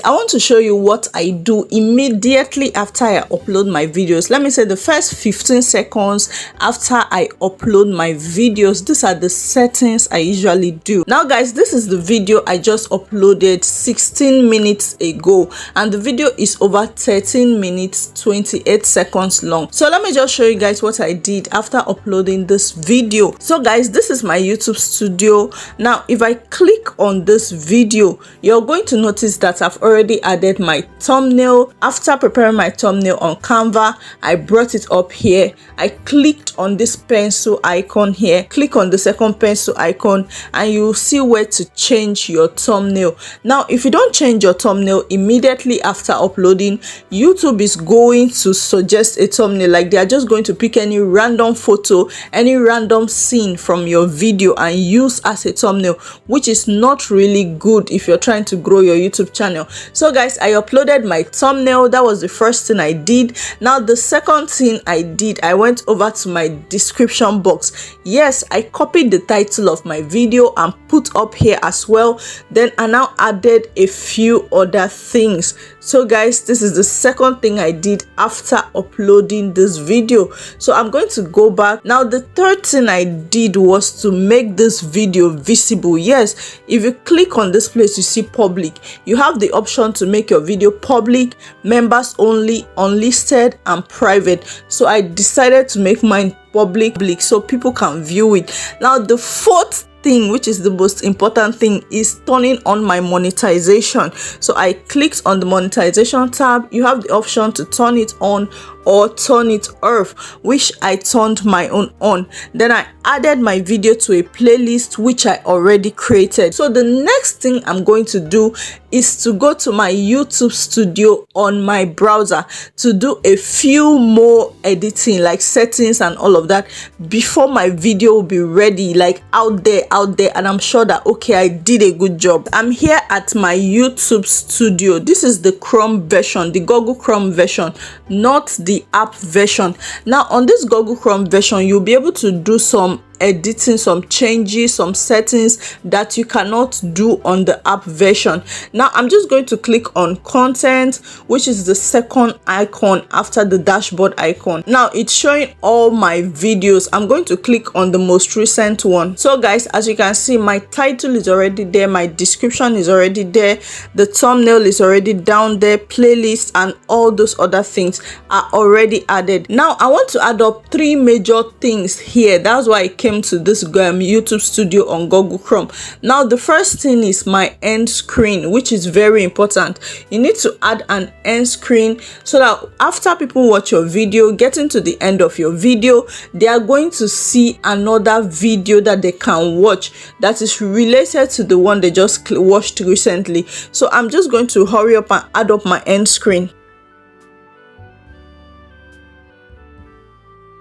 I want to show you what I do immediately after I upload my videos. Let me say the first 15 seconds after I upload my videos. These are the settings I usually do. Now guys, this is the video I just uploaded 16 minutes ago, and the video is over 13 minutes 28 seconds long. So let me just show you guys what I did after uploading this video. So guys, this is my YouTube studio. Now if I click on this video, you're going to notice that I've already added my thumbnail. After preparing my thumbnail on Canva, I brought it up here. I clicked on this pencil icon here, click on the second pencil icon, and you'll see where to change your thumbnail. Now if you don't change your thumbnail immediately after uploading, YouTube is going to suggest a thumbnail. Like, they are just going to pick any random photo, any random scene from your video and use as a thumbnail, which is not really good if you're trying to grow your YouTube channel. So guys, I uploaded my thumbnail. That was the first thing I did. Now the second thing I did, I went over to my description box. Yes, I copied the title of my video and put up here as well. Then I now added a few other things. So guys, this is the second thing I did after uploading this video. So I'm going to go back. Now the third thing I did was to make this video visible. Yes, if you click on this place, you see public. You have the option to make your video public, members only, unlisted, and private. So I decided to make mine public so people can view it. Now the fourth thing, which is the most important thing, is turning on my monetization. So I clicked on the monetization tab. You have the option to turn it on or turn it off, which I turned my own on. Then I added my video to a playlist which I already created. So the next thing I'm going to do is to go to my YouTube studio on my browser to do a few more editing, like settings and all of that, before my video will be ready, like out there, and I'm sure that okay, I did a good job. I'm here at my YouTube studio. This is the Chrome version, the Google Chrome version, not the app version. Now on this Google Chrome version, you'll be able to do some editing, some changes, some settings that you cannot do on the app version. Now I'm just going to click on content, which is the second icon after the dashboard icon. Now it's showing all my videos. I'm going to click on the most recent one. So guys, as you can see, my title is already there, my description is already there, the thumbnail is already down there, playlist and all those other things are already added. Now I want to add up 3 major things here. That's why I came to this YouTube studio on Google Chrome. Now the first thing is my end screen, which is very important. You need to add an end screen so that after people watch your video, getting to the end of your video, they are going to see another video that they can watch that is related to the one they just watched recently. So I'm just going to hurry up and add up my end screen.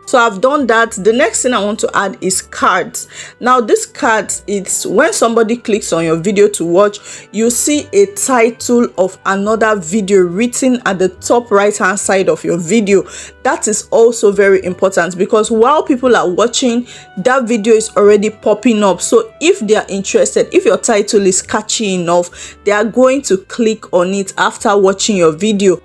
So I've done that. The next thing I want to add is cards. Now this cards, it's when somebody clicks on your video to watch, you see a title of another video written at the top right hand side of your video. That is also very important because while people are watching, that video is already popping up. So if they are interested, if your title is catchy enough, they are going to click on it after watching your video.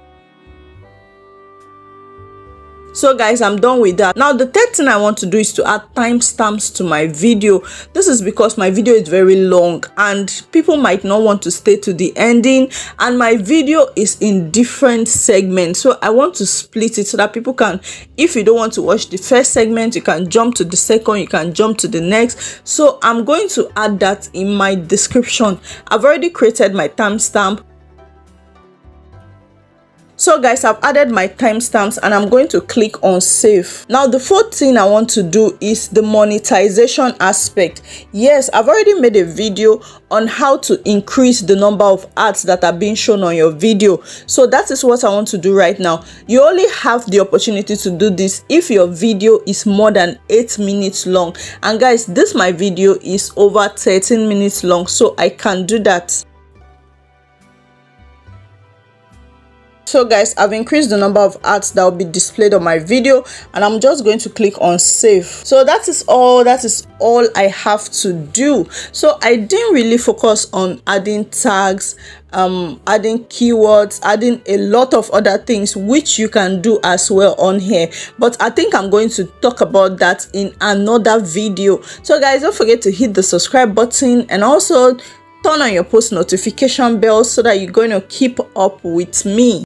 So guys, I'm done with that. Now the third thing I want to do is to add timestamps to my video. This is because my video is very long and people might not want to stay to the ending, and my video is in different segments. So I want to split it so that people can, if you don't want to watch the first segment, you can jump to the second, you can jump to the next. So I'm going to add that in my description. I've already created my timestamp. So guys, I've added my timestamps and I'm going to click on save. Now the fourth thing I want to do is the monetization aspect. Yes, I've already made a video on how to increase the number of ads that are being shown on your video. So that is what I want to do right now. You only have the opportunity to do this if your video is more than 8 minutes long. And guys, this my video is over 13 minutes long, so I can do that. So guys, I've increased the number of ads that will be displayed on my video, and I'm just going to click on save. So that is all I have to do. So I didn't really focus on adding tags, adding keywords, adding a lot of other things which you can do as well on here, but I think I'm going to talk about that in another video. So guys, don't forget to hit the subscribe button and also turn on your post notification bell so that you're going to keep up with me.